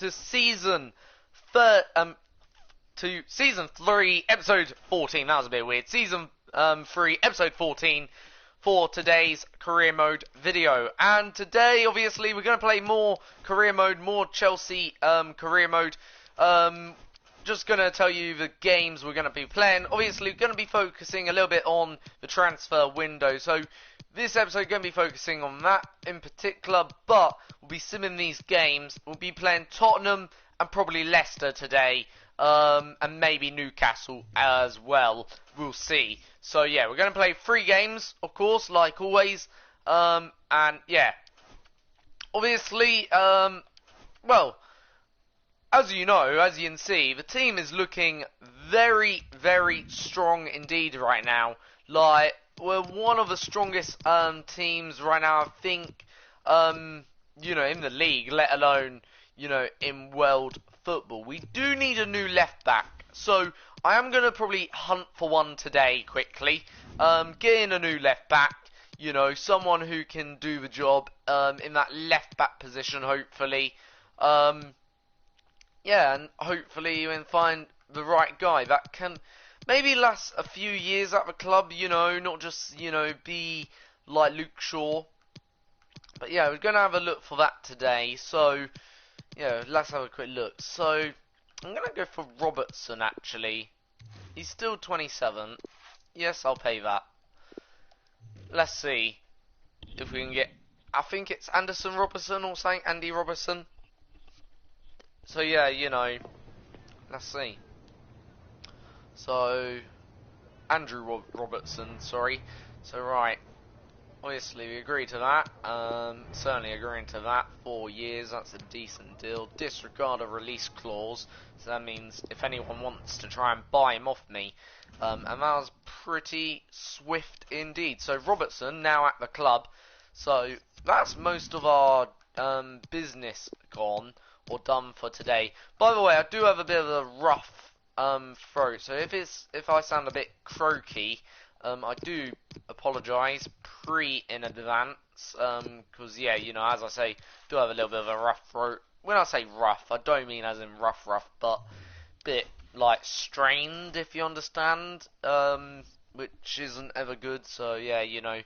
to season season 3, episode 14. That was a bit weird. Season 3, episode 14 for today's career mode video. And today, obviously, we're going to play more career mode, more Chelsea career mode. Just going to tell you the games we're going to be playing. Obviously, we're going to be focusing a little bit on the transfer window. So, this episode is going to be focusing on that in particular. But, we'll be simming these games. We'll be playing Tottenham and probably Leicester today. And maybe Newcastle as well. We'll see. So, yeah, we're going to play 3 games, of course, like always. And, yeah. Obviously, well, as you know, as you can see, the team is looking very, very strong indeed right now. Like, we're one of the strongest teams right now, I think, you know, in the league, let alone, you know, in world football. We do need a new left back, so I am going to probably hunt for one today quickly. Get in a new left back, you know, someone who can do the job in that left back position, hopefully. Yeah, and hopefully you can find the right guy that can maybe last a few years at the club, you know, not just, you know, be like Luke Shaw. But yeah, we're going to have a look for that today, so yeah, let's have a quick look. So, I'm going to go for Robertson, actually. He's still 27. Yes, I'll pay that. Let's see if we can get, I think it's Anderson Robertson or something, Andy Robertson. So yeah, you know, let's see. So, Andrew Robertson, sorry. So right, obviously we agree to that. Certainly agreeing to that. 4 years, that's a decent deal. Disregard a release clause. So that means if anyone wants to try and buy him off me. And that was pretty swift indeed. So Robertson now at the club. So that's most of our business gone or done for today. By the way, I do have a bit of a rough throat, so if I sound a bit croaky, I do apologise in advance, because yeah, you know, as I say, do have a little bit of a rough throat. When I say rough, I don't mean as in rough, but bit like strained, if you understand, which isn't ever good. So yeah, you know,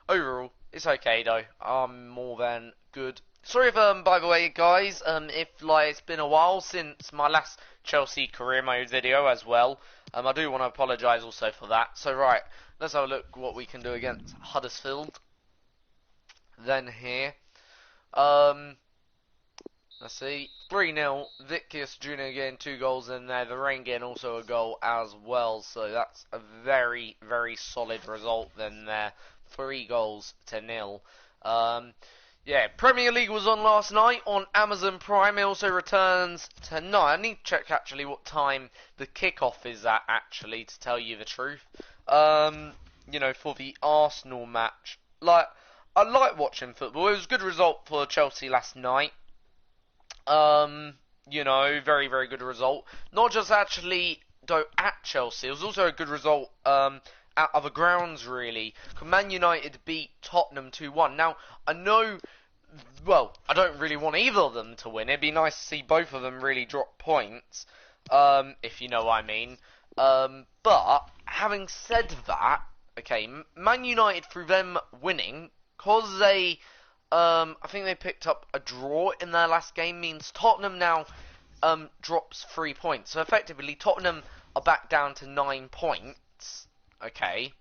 overall it's okay though. I'm more than good. Sorry if, by the way, guys, if, like, it's been a while since my last Chelsea career mode video as well. I do want to apologise also for that. So, right, let's have a look what we can do against Huddersfield. Then here. Let's see. 3-0. Vickius Jr. getting 2 goals in there. The Rain getting also a goal as well. So, that's a very, very solid result then there. 3 goals to 0. Yeah, Premier League was on last night on Amazon Prime. It also returns tonight. I need to check actually what time the kickoff is at, actually, to tell you the truth. You know, for the Arsenal match. Like, I like watching football. It was a good result for Chelsea last night. You know, very, very good result. Not just actually, though, at Chelsea. It was also a good result, at other grounds, really. Man United beat Tottenham 2-1. Now, I know, well, I don't really want either of them to win. It'd be nice to see both of them really drop points, if you know what I mean. But, having said that, okay, Man United, through them winning, cause they, I think they picked up a draw in their last game, means Tottenham now, drops 3 points. So, effectively, Tottenham are back down to 9 points. Okay,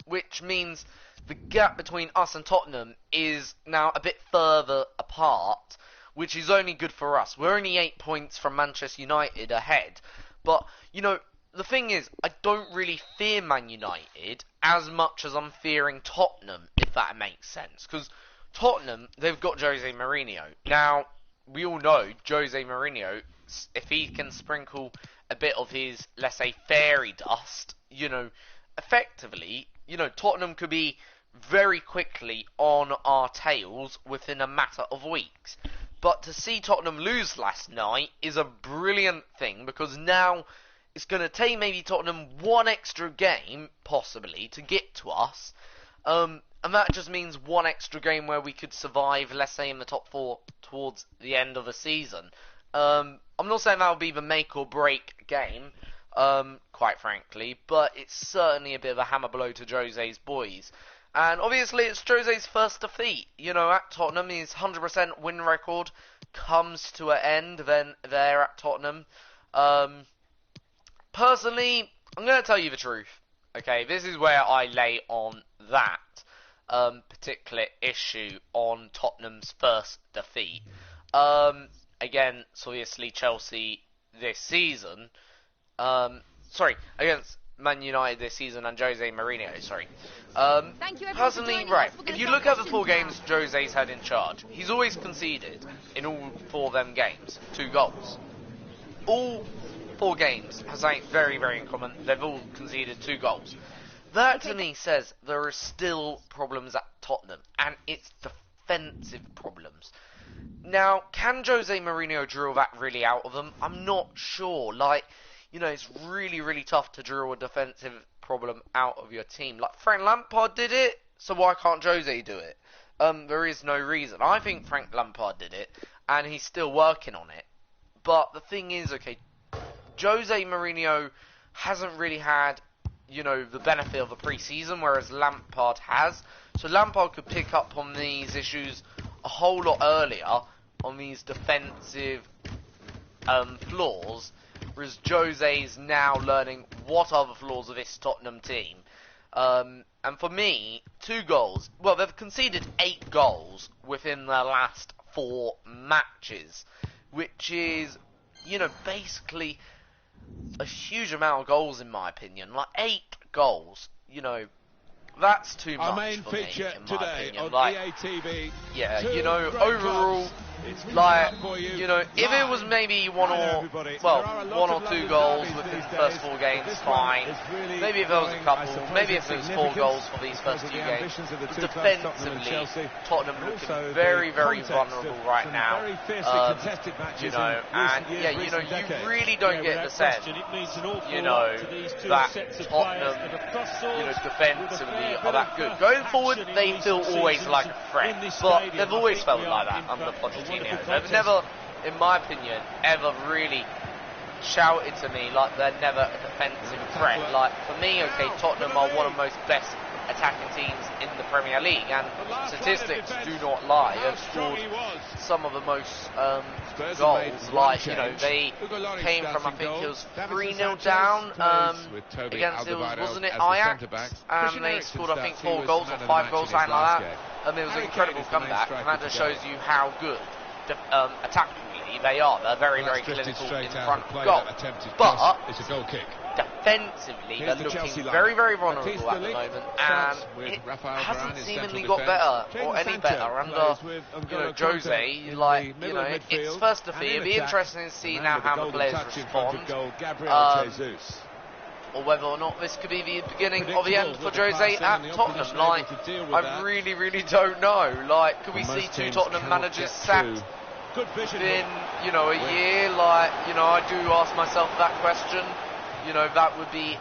which means the gap between us and Tottenham is now a bit further apart, which is only good for us. We're only 8 points from Manchester United ahead, but, you know, the thing is, I don't really fear Man United as much as I'm fearing Tottenham, if that makes sense, because Tottenham, they've got Jose Mourinho. Now, we all know Jose Mourinho, if he can sprinkle a bit of his, let's say, fairy dust, you know, effectively, you know, Tottenham could be very quickly on our tails within a matter of weeks. But to see Tottenham lose last night is a brilliant thing, because now it's going to take maybe Tottenham one extra game, possibly, to get to us. And that just means one extra game where we could survive, let's say, in the top 4 towards the end of the season. I'm not saying that would be the make or break game, quite frankly, but it's certainly a bit of a hammer blow to Jose's boys. And obviously it's Jose's first defeat. You know, at Tottenham, his 100% win record comes to an end then there at Tottenham. Personally, I'm going to tell you the truth. Okay, this is where I lay on that particular issue on Tottenham's first defeat. Against obviously Chelsea this season. Against Man United this season and Jose Mourinho, sorry. Personally, right, if you look at the 4 games Jose's had in charge, he's always conceded in all 4 of them games 2 goals. All 4 games has something very, very in common. They've all conceded 2 goals. That to me says there are still problems at Tottenham, and it's defensive problems. Now, can Jose Mourinho drill that really out of them? I'm not sure. Like, you know, it's really, really tough to drill a defensive problem out of your team. Like, Frank Lampard did it, so why can't Jose do it? There is no reason. I think Frank Lampard did it, and he's still working on it. But the thing is, okay, Jose Mourinho hasn't really had, you know, the benefit of a pre-season, whereas Lampard has. So Lampard could pick up on these issues a whole lot earlier, on these defensive flaws, whereas Jose's now learning what are the flaws of this Tottenham team. And for me, 2 goals. Well, they've conceded 8 goals within their last 4 matches, which is, you know, basically a huge amount of goals in my opinion. Like 8 goals, you know, that's too much. Our main for feature me, in my today opinion. on Like, EA TV. yeah, you know, overall, like, you know, if it was maybe one or 2 goals within the first 4 games, fine. Maybe if there was a couple, maybe if it was 4 goals for these first 2 games. Defensively, Tottenham looking very, very vulnerable right now. You know, and yeah, you know, you really don't get the sense, you know, that Tottenham, you know, defensively are that good. Going forward, they feel always like a threat, but they've always felt like that under Pochettino. They've never, in my opinion, ever really shouted to me like they're never a defensive threat. Like, for me, okay, Tottenham are one of the most best attacking teams in the Premier League, and statistics do not lie. They've scored some of the most goals. Like, you know, they came from, I think it was 3-0 down against, it was, wasn't it, Ajax, and they scored, I think, 4 goals or 5 goals, something like that. It was an incredible comeback, and that just shows you how good attackingly they are. They're very, very clinical in front of goal. But it's a goal kick. Defensively, they're looking very, very vulnerable at the moment, and it hasn't seemingly got better or any better under, you know, Jose. Like, you know, it's first defeat. It'll be interesting to see now how the players respond, or whether or not this could be the beginning of the end for Jose at Tottenham. Like, I really, really don't know. Like, could we see 2 Tottenham managers sacked within, you know, a year? Like, you know, I do ask myself that question. You know, that would be,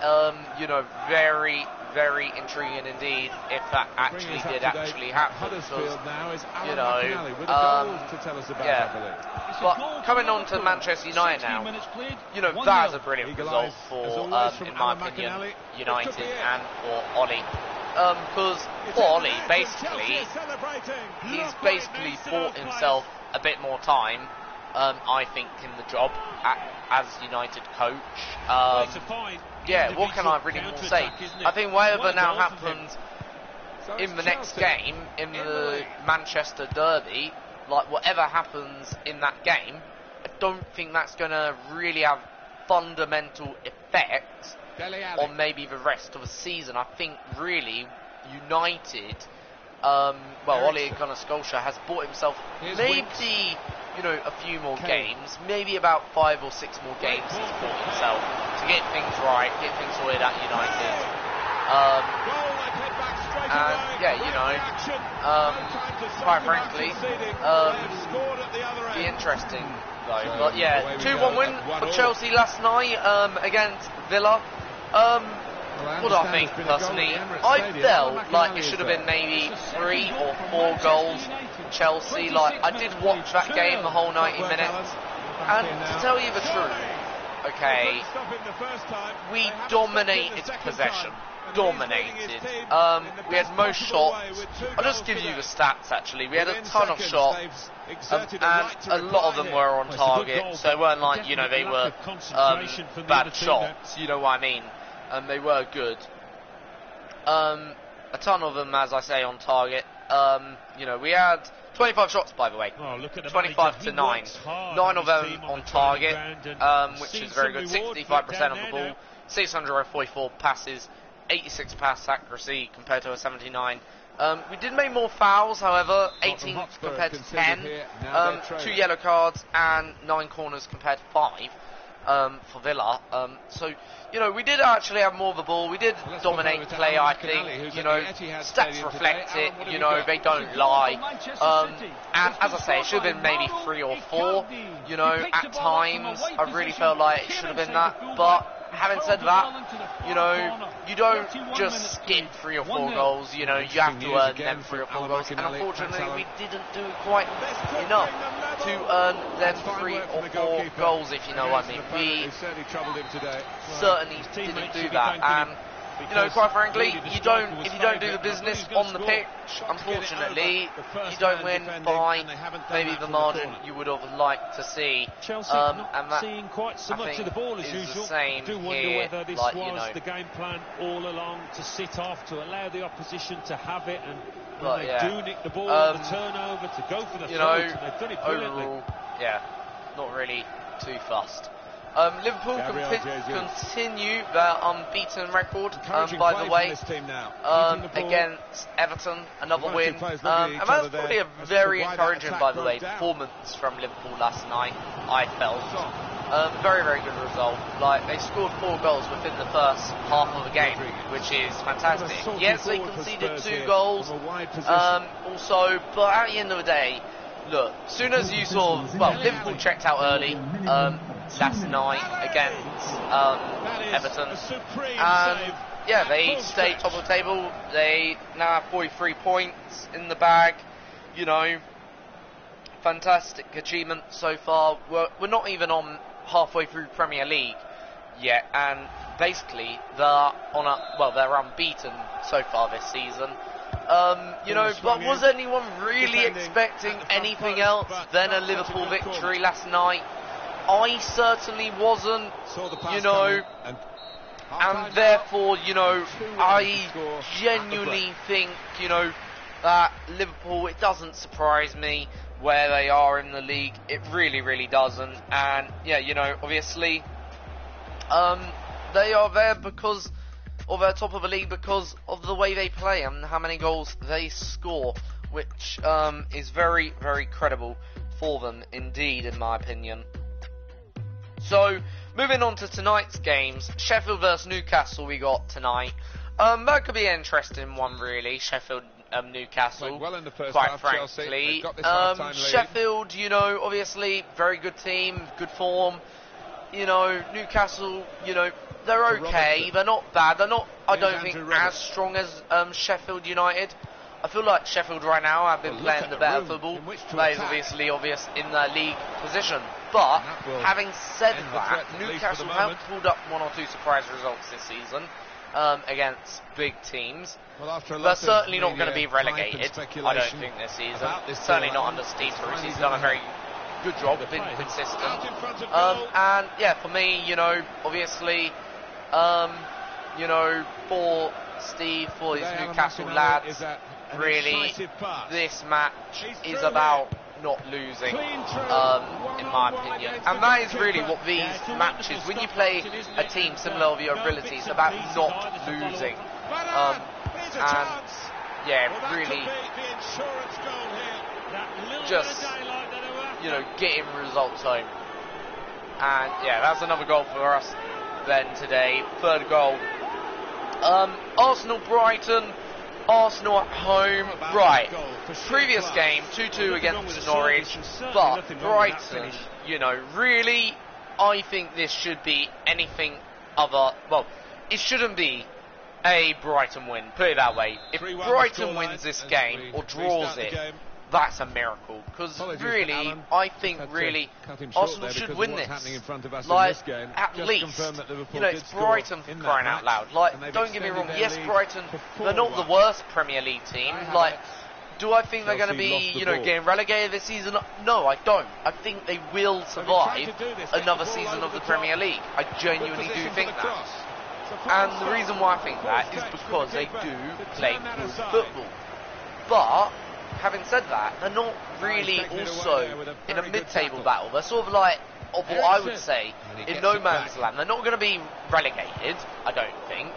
you know, very, very intriguing indeed if that actually did actually happen. Because, you know, yeah. But coming on to Manchester United now, you know, that is a brilliant result for, in my opinion, United and for Ollie. Because for Ollie, basically, he's basically bought himself a bit more time, I think, in the job as United coach. Yeah, what can I really more say? I think whatever now happens in the next game, in the Manchester Derby, like whatever happens in that game, I don't think that's going to really have fundamental effects on maybe the rest of the season. I think really United, well, Ole Gunnar Solskjaer has bought himself maybe, you know, a few more games, maybe about 5 or 6 more games he's bought himself to get things right, get things sorted at United. And yeah, you know, quite frankly, be interesting though. But yeah, 2-1 win for Chelsea last night against Villa. what do I think personally? I felt like it should have been maybe 3 or 4 goals. Chelsea, like, I did watch that game the whole 90 minutes, and to tell you the truth, okay, we dominated possession. Dominated. We had most shots. I'll just give you the stats actually. We had a ton of shots, and a lot of them were on target, so it weren't like, you know, they were bad shots, you know what I mean, and they were good. A ton of them, as I say, on target. You know, we had 25 shots, by the way. 25 to 9. 9 of them on target, which is very good. 65% of the ball, 644 passes, 86 pass accuracy compared to a 79. We did make more fouls, however, 18 compared to 10. 2 yellow cards and 9 corners compared to 5 for Villa. So, you know, we did actually have more of the ball. We did dominate play, I think. You know, stats reflect it. You know, they don't lie. And as I say, it should have been maybe 3 or 4. You know, at times, I really felt like it should have been that. But having said that, you know, you don't just skip 3 or 4 goals, you know, you have to earn them 3 or 4 goals, and unfortunately we didn't do quite enough to earn them 3 or 4 goals, if you know what I mean. We certainly didn't do that, and, you know, quite frankly, if you don't do the business on the pitch, unfortunately, you don't win by maybe the margin you would have liked to see. Chelsea and that, seeing quite so much of the ball as is usual. the same I do wonder here, whether this like, was you know, the game plan all along, to sit off, to allow the opposition to have it, and but, when they yeah. do nick the ball on the turnover, to go for the you throat, know, and they've done it brilliantly. overall, yeah, not really too fussed. Liverpool continue their unbeaten record, by the way, against Everton, another win. And that's probably a very encouraging, by the way, performance from Liverpool last night, I felt. Very, very good result. Like, they scored 4 goals within the first half of the game, which is fantastic. Yes, they conceded 2 goals, also, but at the end of the day, look, as soon as you saw, well, Liverpool checked out early last night against Everton, and yeah, they stayed top of the table. They now have 43 points in the bag. You know, fantastic achievement so far. We're not even on halfway through Premier League yet, and basically they're unbeaten so far this season. You know, but was anyone really expecting anything else than a Liverpool victory last night? I certainly wasn't, you know, and therefore, you know, I genuinely think, you know, that Liverpool, it doesn't surprise me where they are in the league. It really, really doesn't. And, yeah, you know, obviously, they are there because, or they're top of the league because of the way they play and how many goals they score, which is very, very credible for them indeed, in my opinion. So, moving on to tonight's games, Sheffield versus Newcastle we got tonight. That could be an interesting one, really. Sheffield, Newcastle, well in the first quite half, frankly. Chelsea, Sheffield, you know, obviously, very good team, good form. You know, Newcastle, you know, they're okay. They're not bad. They're not, I don't think, as strong as Sheffield United. I feel like Sheffield right now have been playing the better football. That is obviously obvious in their league position. But, having said that, Newcastle have pulled up 1 or 2 surprise results this season against big teams. They're certainly not going to be relegated, I don't think, this season. Certainly not under Steve Bruce. He's done a very good job, been consistent. And, yeah, for me, you know, obviously, you know, for Steve, for his Newcastle lads, really, this match is about not losing, in my opinion. And that is really what these matches, when you play a team similar of your ability, it's about not losing. And, yeah, really, just, you know, getting results home. And, yeah, that's another goal for us then today. 3rd goal. Arsenal-Brighton. Arsenal at home. Right. Previous game, 2-2 against Norwich. But Brighton, you know, really, I think this should be anything other. Well, it shouldn't be a Brighton win. Put it that way. If 3-1 Brighton scoreline wins this as game we or draws restart the it, game. that's a miracle. Because Apologies really, to Alan. I think Had to really cut him short Arsenal there should because win of what's this. happening in front of us in Like, this game. at Just least, confirm that Liverpool you know, did it's score Brighton in for that crying out match, loud. Like, and they've don't get me extended wrong, their yes, lead Brighton, to they're not the 4-1. worst Premier League team. I Like, haven't. do I think they're going to Chelsea lost be, the you know, ball. getting relegated this season? No, I don't. I think they will survive to do this, get another the ball season over of the the Premier top. League. I Good genuinely do position think for the that. cross. So And far, the reason why I think that is because they do play good football. But, having said that, they're not really taken it away also there with a in a very good mid-table tackle. battle. They're sort of like, of what I would Eriksen. say, And he in gets no it man's back. land. They're not going to be relegated, I don't think.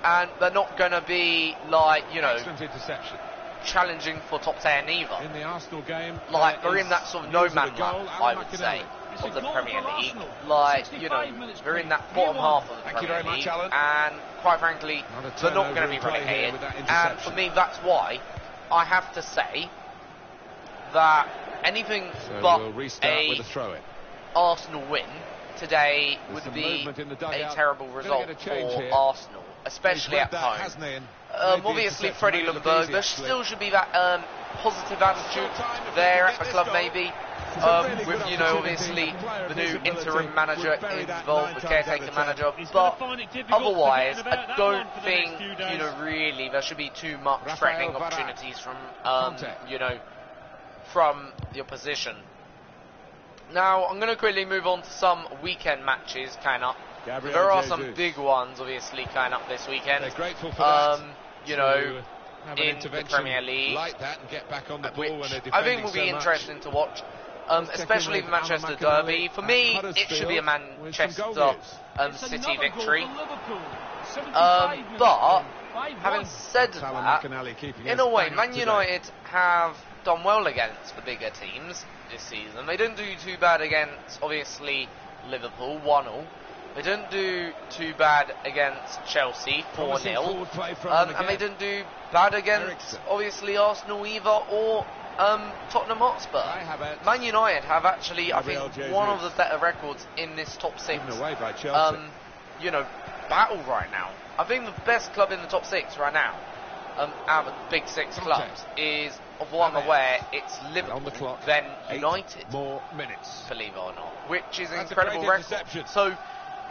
And they're not going to be, like, you know, Excellent interception. challenging for top 10 either. In the Arsenal game, Like, there they're in is that sort of no news of a man goal, land, Alan I would say, McInally. of the goal Premier for League. Arsenal. Like, you 65 know, minutes they're in played. that bottom 3-1. half of the Thank you Premier very much, League, Alan. and quite frankly, Not a they're not turnover going to be in play here relegated. with that And interception. for me, that's why I have to say that anything So but we'll restart with a a throw-in. Arsenal win today There's would some be movement in the a dugout. terrible Gonna result get a change for here. Arsenal, especially He's at read that, home. hasn't he? And made the Obviously, interception. Freddie Made it look Ljungberg, easy, there actually. still should be that positive attitude Short time if they there can at get the this club, goal. maybe. It's a really With, good you know, opportunity. obviously, A player the of new his ability interim manager would bury that involved, 9 the times caretaker out of 10. manager. He's gonna But find it difficult otherwise, forgetting about I that don't one for the think, next few you days. know, really there should be too much Rafael threatening Varane. opportunities from, Contact. you know, from the opposition. Now, I'm going to quickly move on to some weekend matches coming up. Gabriel There are Jesus. some big ones, obviously, coming up this weekend. They're grateful for that. You To know, have an in the intervention Premier League, like that and get back on the ball which when they're I defending think will be so much. interesting to watch, Let's check especially in the with Manchester Alan McInally derby. For at me, it should be a Huddersfield with some goal Manchester news. It's City another goal victory. for Liverpool. 75 minutes But played. 5-1. having said Alan that, McInally keeping in us a way, bang Man today. United have done well against the bigger teams this season. They didn't do too bad against, obviously, Liverpool, 1-0. They didn't do too bad against Chelsea, Promising 4-0. forward play from them And they again. didn't do bad against, Eriksen. obviously, Arsenal either, or Tottenham Hotspur. I have it. Man United have actually, I Gabriel think, one of Jesus. the better records in this top six. Given away by Chelsea. You know, battle right now. I think the best club in the top six right now, out of the big six clubs, is, of what I'm Amen. aware, it's on Liverpool, the clock. then 8 United, more minutes. believe it or not, which is an That's a incredible great record. interception. So,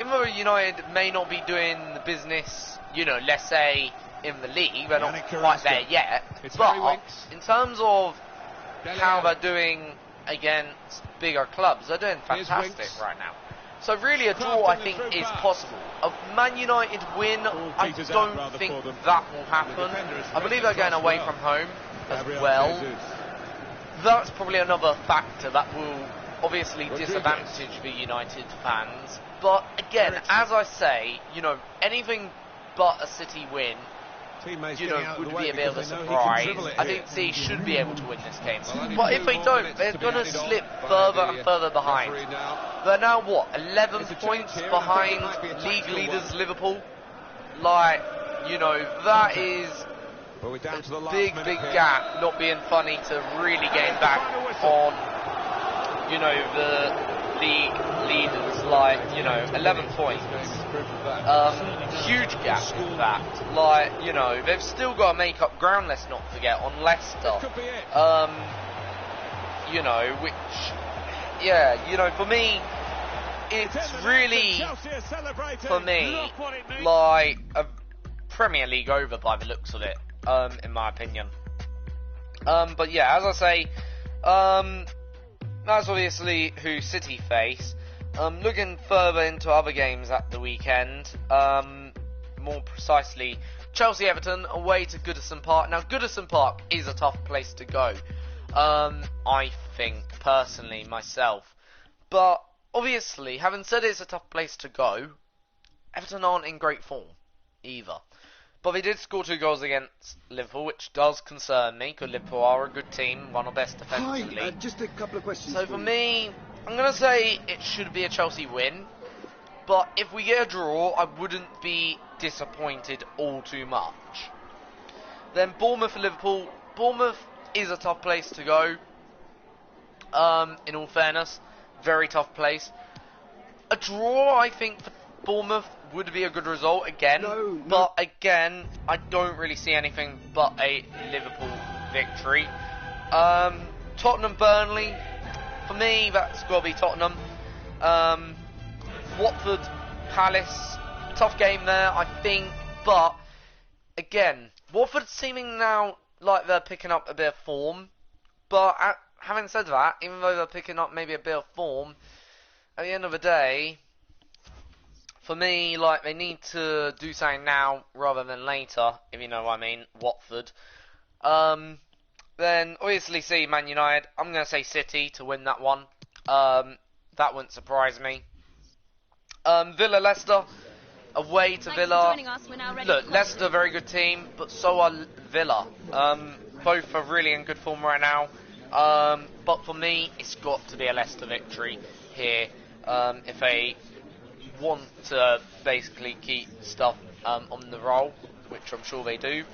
even though United may not be doing the business, you know, let's say in the league, they're not Yannick quite Carrasco. there yet, It's Harry but Winks. in terms of Dele how Alli. they're doing against bigger clubs, they're doing Here's fantastic Winks. right now. So really a draw, Crafting I the think, through is pass. possible. A Man United win, All I peters out don't rather think for them. that will The happen. defender is I believe threatened they're going across away well. from home as Gabriel well. Jesus. That's probably another factor that will obviously Rodriguez. disadvantage the United fans. But again, Eriksen. as I say, you know, anything but a City win, Teammates you getting know, out of would the way be a bit of a because they know he can surprise. dribble it I here. think City should be able to win this game. Well, only But 2 if they more don't, minutes they're to be going to added on slip by further the and further behind. referee now. They're now, what, 11 There's a change points here, and I think behind it might be a league tactical leaders one. Liverpool? Like, you know, that is But we're down to the a last big, minute big here. gap, not being funny to really gain back Final whistle. on, you know, the league leaders, like, you know, 11 points. This game is proof of that. Huge gap, in fact. Like, you know, they've still got to make up ground, let's not forget, on Leicester. Could be it. You know, which, yeah, you know, for me, it's really, Chelsea are celebrating. for me, Look what it means. like a Premier League over by the looks of it, in my opinion. But yeah, as I say, that's obviously who City face. Looking further into other games at the weekend, more precisely, Chelsea-Everton away to Goodison Park. Now, Goodison Park is a tough place to go, I think, personally, myself. But, obviously, having said it's a tough place to go, Everton aren't in great form, either. But they did score 2 goals against Liverpool, which does concern me, because Liverpool are a good team, one of the best defensively. Hi, just a couple of questions. So for me, I'm going to say it should be a Chelsea win. But if we get a draw, I wouldn't be disappointed all too much. Then Bournemouth and Liverpool. Bournemouth is a tough place to go. In all fairness, very tough place. A draw, I think, for Bournemouth would be a good result again, but again, I don't really see anything but a Liverpool victory. Tottenham Burnley, for me, that's got to be Tottenham. Watford Palace, tough game there, I think, but again, Watford seeming now like they're picking up a bit of form, but having said that, even though they're picking up maybe a bit of form, at the end of the day, for me, like, they need to do something now rather than later, if you know what I mean, Watford. Then, obviously, see Man United. I'm going to say City to win that one. That wouldn't surprise me. Villa Leicester, away to Villa. Look, Leicester, very good team, but so are Villa. Both are really in good form right now. But for me, it's got to be a Leicester victory here. If they want to basically keep stuff on the roll, which I'm sure they do.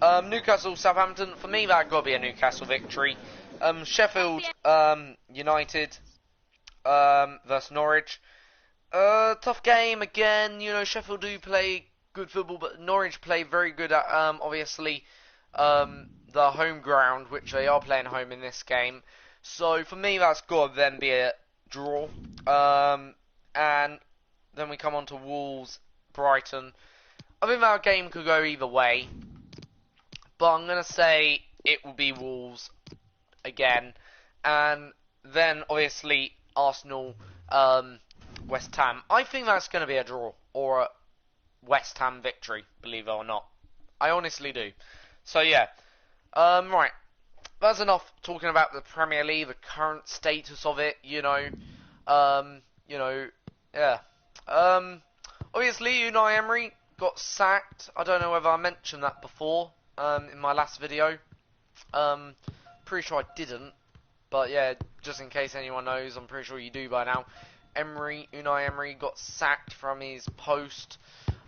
Newcastle, Southampton, for me that got to be a Newcastle victory. Sheffield United versus Norwich. Tough game again, you know, Sheffield do play good football, but Norwich play very good at obviously the home ground, which they are playing home in this game. So for me that's got to then be a draw. And then we come on to Wolves, Brighton. I think that game could go either way, but I'm going to say it will be Wolves again. And then, obviously, Arsenal, West Ham. I think that's going to be a draw or a West Ham victory, believe it or not. I honestly do. So, yeah. Right. That's enough talking about the Premier League, the current status of it, you know. Yeah. Obviously, Unai Emery got sacked. I don't know whether I mentioned that before in my last video. Pretty sure I didn't. But yeah, just in case anyone knows, I'm pretty sure you do by now. Unai Emery got sacked from his post.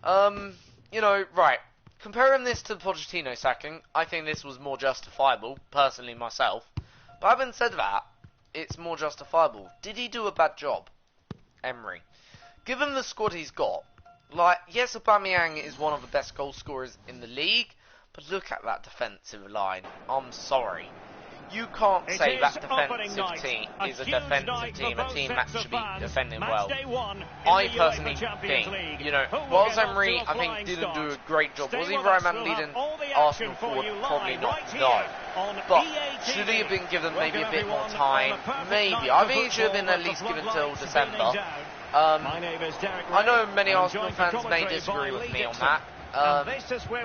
Right. Comparing this to the Pochettino sacking, I think this was more justifiable, personally myself. But having said that, it's more justifiable. Did he do a bad job, Emery? Given the squad he's got, like, yes, Aubameyang is one of the best goal scorers in the league, but look at that defensive line. I'm sorry. You can't say that defensive team is a defensive team, a team that should be defending well. I personally think, you know, whilst Emery, I think, didn't do a great job. Was he right man leading Arsenal forward? Probably not, no. But should he have been given maybe a bit more time? Maybe. I think he should have been at least given till December. I know many Arsenal fans may disagree with me on that.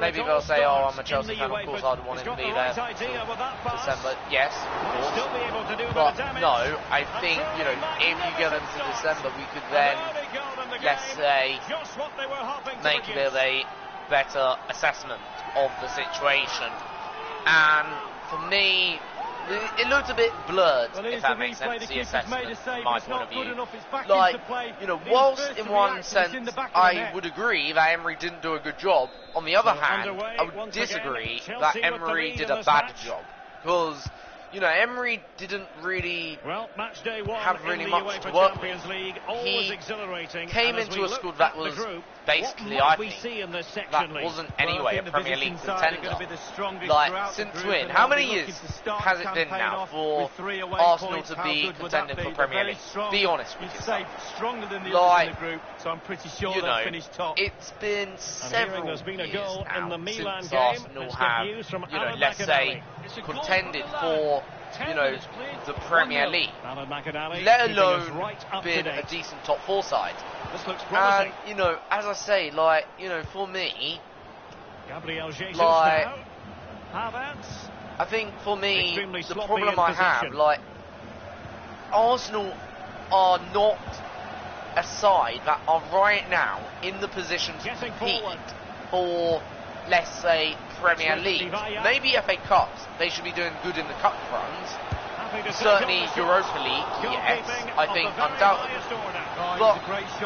Maybe they'll say, oh, I'm a Chelsea fan, of course I'd want him to be there till December. Yes, of course. But no, I think, you know, if you get him to December, we could then, let's say, make a bit of a better assessment of the situation. And for me, it looked a bit blurred, if that makes sense, the assessment, from my point of view. Like, you know, whilst in one sense I would agree that Emery didn't do a good job, on the other hand, I would disagree that Emery did a bad job. Because, you know, Emery didn't really have really much to work with. He came into a squad that was basically, I think, that wasn't anyway a Premier League contender. Like, since when? How many years has it been now for Arsenal to be contending for Premier League? Be honest with yourself. Like, you know, it's been several years now since Arsenal have, you know, let's say, contended for, you know, the Premier League, let alone been a decent top 4 side. And, you know, as I say, like, you know, for me, like, I think for me, the problem I have, like, Arsenal are not a side that are right now in the position to compete for, let's say, Premier League. Maybe FA Cups, they should be doing good in the cup runs. Certainly Europa League, yes, I think undoubtedly. But,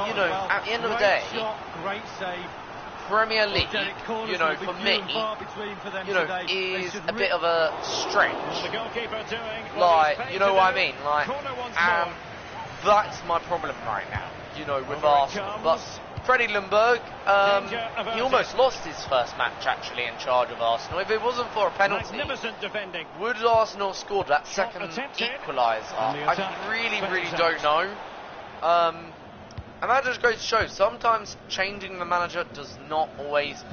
you know, at the end of the day, Premier League, you know, for me, you know, is a bit of a stretch. Like, you know what I mean? Like, and that's my problem right now. you know, with Over it Arsenal. comes. But Freddie Ljungberg, Danger he averted. almost lost his first match actually in charge of Arsenal. If it wasn't for a penalty, Magnificent defending. would Arsenal have scored that second attempted. equaliser? And the attack I really spells don't out. know. And that just goes to show, sometimes changing the manager does not always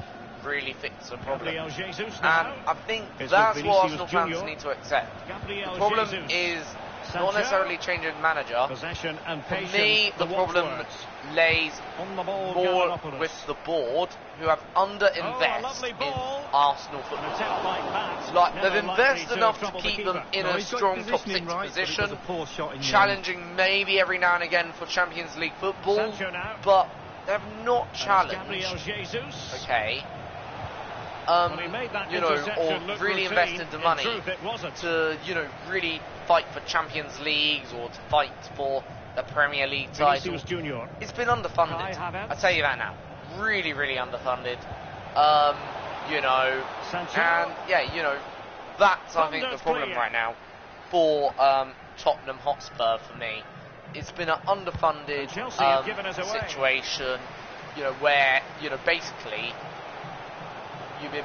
really fix the problem. Gabriel Jesus And now. I think It's that's with what Vinicius Arsenal fans Junior. need to accept. Gabriel The problem Jesus. is Sancho. not necessarily changing manager. Possession and For patience. me, the problem watchwords. lays On the ball, more Giannopoulos. with the board, who have underinvested lovely in ball. Arsenal An football. attempt like that. Like, never they've likely invested enough to trouble the keep them keeper. in No, a he's got strong top positioning 6 right, but it was position, a poor shot in the challenging maybe every now and again for Champions League football, Sancho now. but they've not And it's challenged, Gabriel Jesus. okay, Well, he made that you know, interception or look really routine. invested the In money truth, it wasn't. to, you know, really fight for Champions Leagues or to fight for the Premier League title. Vinicius Junior. It's been underfunded. Kai Havertz. I tell you that now. Really, really underfunded. You know, Sancho. and yeah, you know, that's I think the Thunder's problem clear. right now for Tottenham Hotspur for me. It's been an underfunded And Chelsea have given us away. situation, you know, where, you know, basically you've been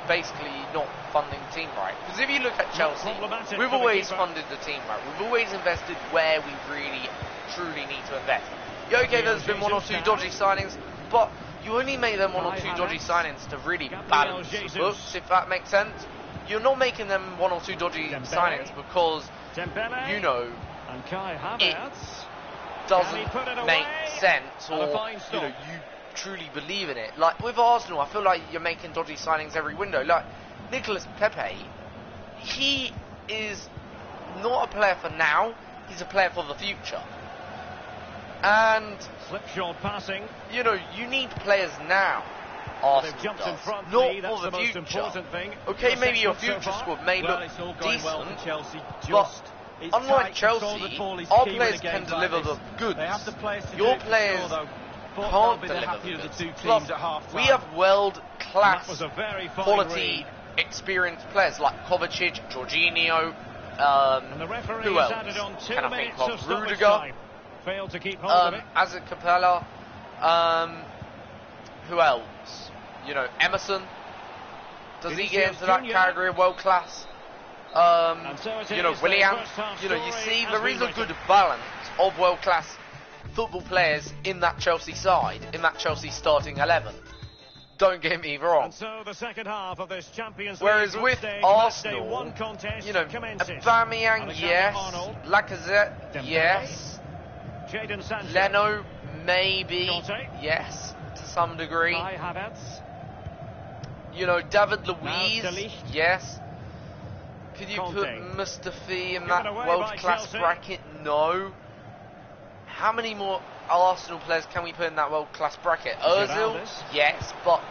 basically not funding the team right. Because if you look at Chelsea, problematic we've for the always keeper. funded the team right. We've always invested where we really, truly need to invest. Yeah, okay, there's been one or two Jesus dodgy now. signings, but you only make them one or Kai two dodgy Havertz. signings to really Gabriel balance Jesus. the books, if that makes sense. You're not making them one or two dodgy Dembele. signings because, Dembele. you know, And Kai Havertz. doesn't put it make away? sense, And a or fine you stop. know, you truly believe in it. Like with Arsenal, I feel like you're making dodgy signings every window. Like Nicolas Pepe, he is not a player for now, he's a player for the future. And Slipshod passing. you know, you need players now. They've Arsenal jumped in does, front. not Lee, that's for the most future. important thing. Okay, maybe your assessment future so far? squad may Well, look it's all going well decent, for Chelsea. but Just it's unlike tight, control Chelsea, the ball is our key players with can games like deliver this. the goods. They have the players to Your do it for players sure, though. But can't they'll be the deliver happier the of the two goods. teams Plus, at half time. we have That world-class was a very fine quality, read. experienced players like Kovacic, Jorginho, And the referee who has else added on 2 can I think minutes of? of stoppage Rudiger, time. Failed to keep hold of it. Azar Capella, who else? You know, Emerson. Does he get Vinicius into that Junior. category of world class? And so it You know, is, the Willian. first half You know, you story see has there been is a written. good balance of world class football players in that Chelsea side, in that Chelsea starting 11. Don't get me wrong. And so the second half of this Champions Whereas League group with stage, Arsenal, match day one contest you know, commences. Aubameyang, Alexander yes. Arnold. Lacazette, Dembele. yes. Jadon Sancho. Leno, maybe. Conte. Yes, to some degree. Kai Havertz. You know, David Luiz, De Ligt. yes. Could you Conte. put Mustafi in Given that away by world-class Chelsea. bracket? No. How many more Arsenal players can we put in that world-class bracket? Ozil, Geraldus. yes, but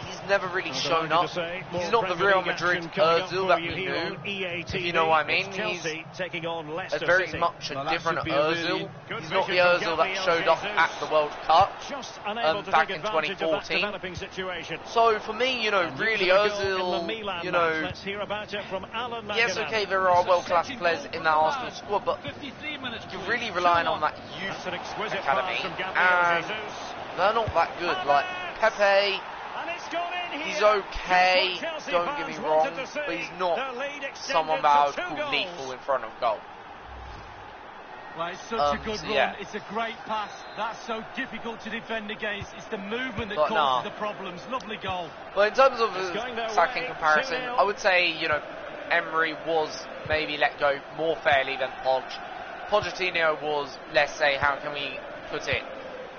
he's never really shown up. He's not the Real Madrid Ozil that we knew, if you know what I mean. He's taking on Leicester a very City. much a Well, that different should be a really Ozil. good He's not the vision from Ozil that Gabriel showed up Jesus. at the World Cup. Just unable to back take in advantage of that 2014. developing situation. So for me, you know, And really into the goal in the Ozil, Milan you match. know, Let's hear about it from Alan yes, Maganan. okay, there are world-class players in that Arsenal squad, but 53 minutes. you're really relying on that youth That's an exquisite academy, pass from Gabriel and Jesus. they're not that good. Like Pepe, And it's gone in he's here. okay, Just what Chelsea don't get me fans wrong, wanted to see. but he's not Their lead extended someone to that I would 2 call goals. lethal in front of goal. Well, it's such a good so run. yeah. It's a great pass. That's so difficult to defend against. It's the movement that But causes nah. the problems. Lovely goal. But in terms of It's the going their attacking way, comparison, 2-0. I would say, you know, Emery was maybe let go more fairly than Pochettino was, let's say, how can we put it?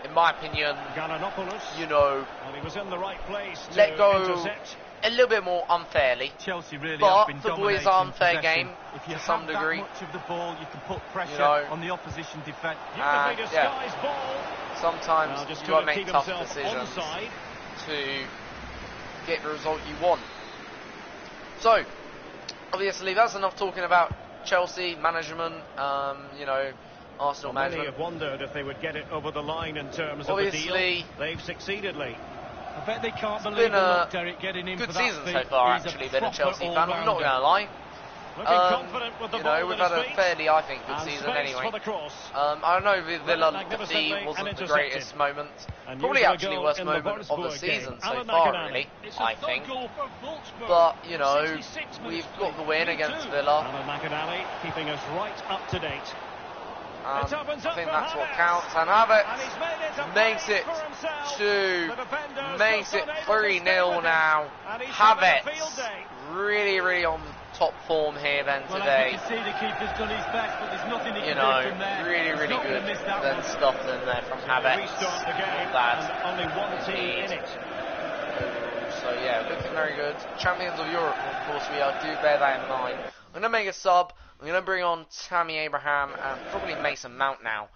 In my opinion, Giannopoulos. you know, And he was in the right place to let go intercept. a little bit more unfairly. Chelsea really But have been football is dominating unfair possession. game If you to some have degree. that much of the ball, you can put pressure You know. on the opposition defence. Beautifully yeah. disguised ball. Sometimes Now just you got to couldn't make keep tough himself decisions onside. to get the result you want. So, obviously, that's enough talking about Chelsea management, you know, Arsenal Many management. have wondered if they would get it over the line in terms of Obviously, the deal. They've succeeded, Lee. I bet they can't been believe a the luck, Derek, getting in good for that season fee. so far, He's a actually, been a proper Chelsea fan, I'm not all-rounder. going to lie. Looking confident with the you ball know, we've at had his a feet. fairly, I think, good And season space anyway. for the cross. I know the Villa Magnificently defeat wasn't the intercepted. greatest moment. And Probably usually actually goal worst in the moment of the Wolfsburg game. season so Alan far, McAnally. really, It's a I third think. goal for Wolfsburg. But, you know, 66 minutes we've got the played. win against 3-2. Villa. Alan McAnally keeping us right up to date. And It opens I up think for that's what Havertz. counts. And And Havertz he's made it a makes place it for himself. to The defender's makes just it unable to stay 3-0 with now. it. And he's having a field Havertz day. really on top form here then Well, today. as you can see, the keeper's done his best, but there's nothing he You can know, do from there. really He's not good gonna miss that then one. stuff in there from Havertz. Restart the game, Not bad. and only one team Indeed. in it. So yeah, looking very good. Champions of Europe, of course we are. Do bear that in mind. I'm going to make a sub. I'm going to bring on Tammy Abraham and probably Mason Mount now.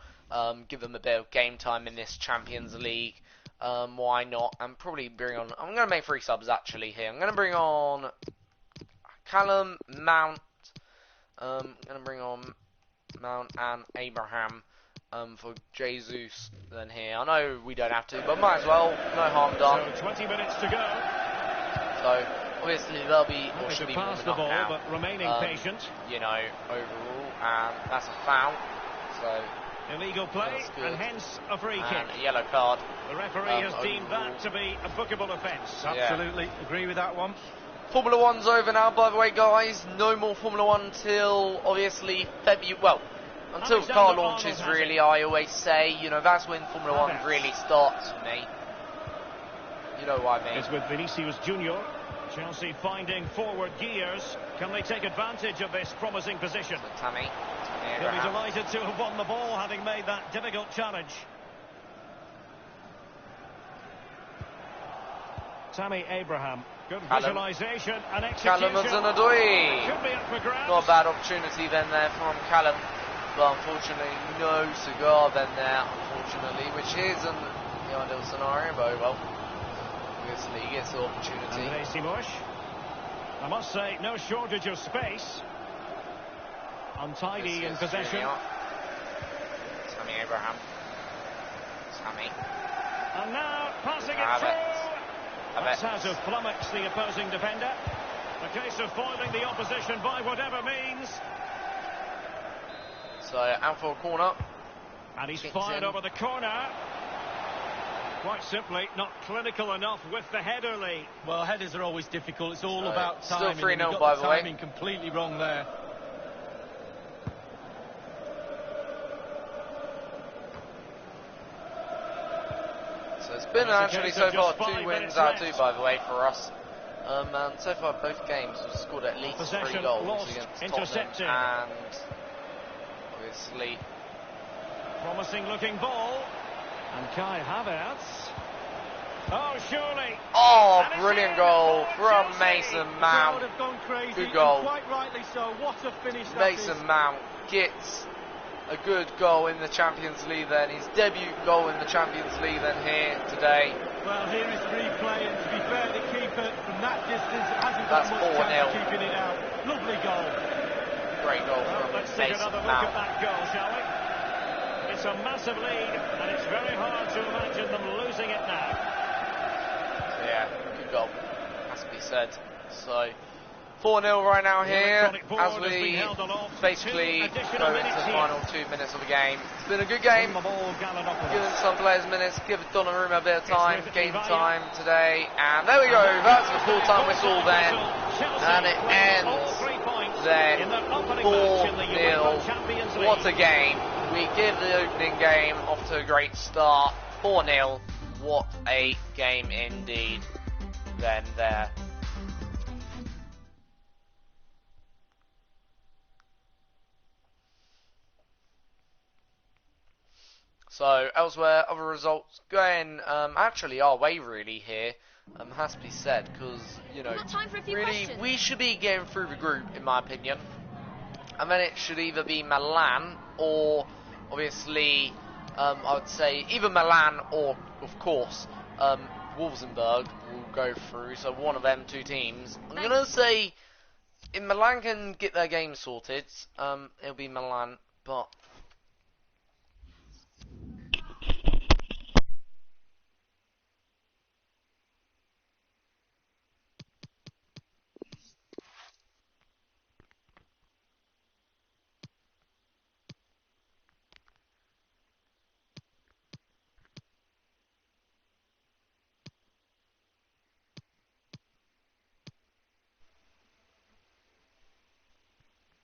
Give them a bit of game time in this Champions League. Why not? And probably bring on... I'm going to make 3 subs actually here. I'm going to bring on Callum, Mount. I'm going to bring on Mount and Abraham for Jesus then here. I know we don't have to, but might as well. No harm done. So 20 minutes to go. So obviously they'll be, or Managed should to be pass warming the up ball, now. but remaining patient. You know, overall, and that's a foul. So Illegal play, That's good. and hence a free and kick. a yellow card. The referee has deemed overall. that to be a bookable offence. Yeah. Absolutely agree with that one. Formula One's over now, by the way, guys. No more Formula One till obviously February. Well, until the car Alexander launches, Arnold has really. it. I always say, you know, that's when Formula One Havertz. really starts for me. You know what I mean? Is with Vinicius Junior. Chelsea finding forward gears. Can they take advantage of this promising position? So Tammy He'll be Abraham. delighted to have won the ball, having made that difficult challenge. Tammy Abraham. Good Callum. visualisation and execution. Callum Hudson-Odoi. Should be up for grabs. Not a bad opportunity then there from Callum, but unfortunately no cigar then there, unfortunately, which isn't the ideal scenario, but oh well. Obviously he gets the opportunity. André Simosh. I must say, no shortage of space. Untidy in This is possession. really off. Tammy Abraham. Tammy. And now passing it Havertz. through. That's Havertz. how to flummox the opposing defender. A case of foiling the opposition by whatever means. So out for a corner. And he's Kicks fired in. over the corner. Quite simply, not clinical enough with the header, Lee. Well, headers are always difficult. It's all So, about still timing. 3-0 and he got by the the way. timing completely wrong there. So it's been That's a actually case so of far just 2 5 wins minutes out of left. 2 by the way for us. And so far both games we've scored at least 3 Possession goals lost, against intercepted. Tottenham and obviously Promising looking ball. And Kai Havertz. Oh, surely. oh, And it's brilliant in goal for from Chelsea. Mason The crowd Mount. have gone crazy. Good goal. And quite rightly so. What a finish that Mason is. Mount gets a good goal in the Champions League then. His debut goal in the Champions League then here today. Well, here is replay, and to be fair, the keeper from that distance hasn't That's got much 4-0. chance of keeping it out. Lovely goal. Great goal Well, from let's take Mason another look at Mount. that goal, shall we? It's a massive lead, and it's very hard to imagine them losing it now. So yeah, good goal. Has to be said. So 4-0 right now The here electronic board as has been we held aloft. basically 2 additional go into minutes the here. final 2 minutes of the game. It's been a good game. On the ball, Gallinopoulos. Giving some players minutes, give Donnarumma a bit of time, with game Ivaia. time today, and there we go, that's the full-time whistle then, Chelsea and it claim all ends 3 points then in their opening match in the UEFA 4-0. Champions League. What a game. We give the opening game off to a great start, 4-0, what a game indeed then there. So elsewhere, other results going actually our way really here, has to be said, because you know We've got time for a few really questions. we should be getting through the group in my opinion, and then it should either be Milan or obviously I would say either Milan or of course Wolfsburg will go through. So one of them 2 teams. I'm Thanks. gonna say if Milan can get their game sorted, it'll be Milan, but